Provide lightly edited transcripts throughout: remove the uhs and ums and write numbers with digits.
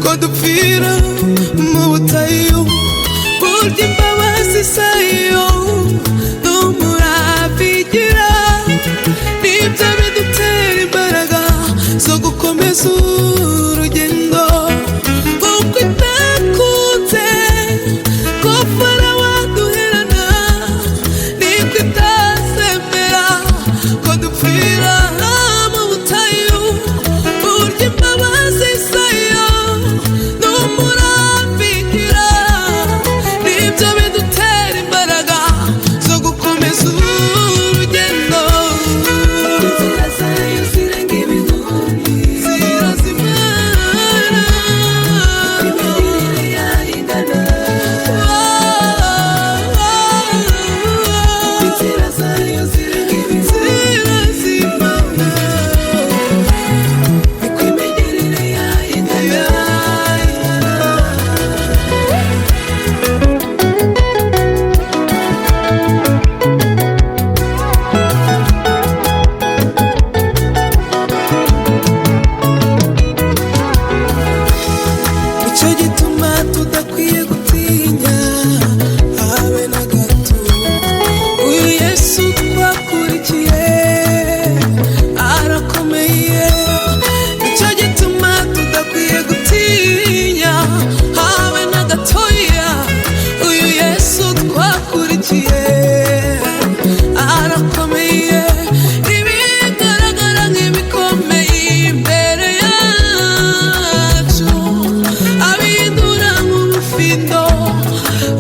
ko dupfira mu butayu, burya imbabazi zayo n'umurava igira, nibyo bidutera imbaraga zo gukomeza urugendo, kuko itakunze ko Farawo aduherana, nibwo itazemera ko dupfira mu butayu, burya imbabazi zayo n'umurava igira, nibyo bidutera imbaraga zo gukomeza urugendo. Inzira zayo zirenga ibihumbi, zirazimana, imigirire yayo ingana. Inzira zayo zirenga ibihumbi, zirazimana, niko imigirire yayo ingana. Nicyo gituma tudakwiye gutinya habe na gato, uyu Yesu twakurikiye arakomeye. Nicyo gituma tudakwiye gutinya habe na gatoya, uyu Yesu twakurikiye arakomeye. Ibigaragara nk'ibikomeye imbere yacu abihindura nk'ubufindo,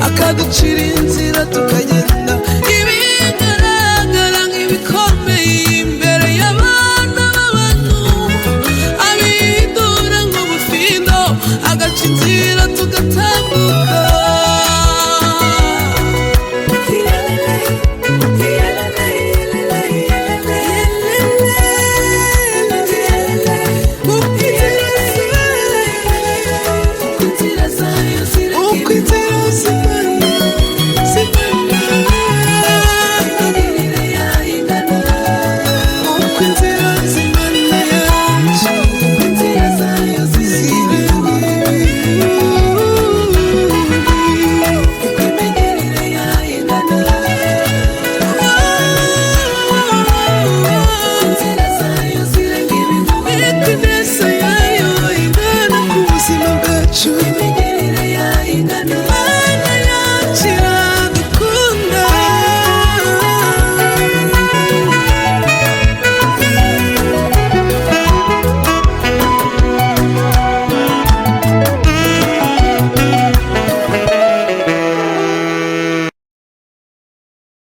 akaducira inzira tukagenda. Ibigaragara nk'ibikomeye imbere y'abana b'abantu abihindura nk'ubufindo, agaca inzira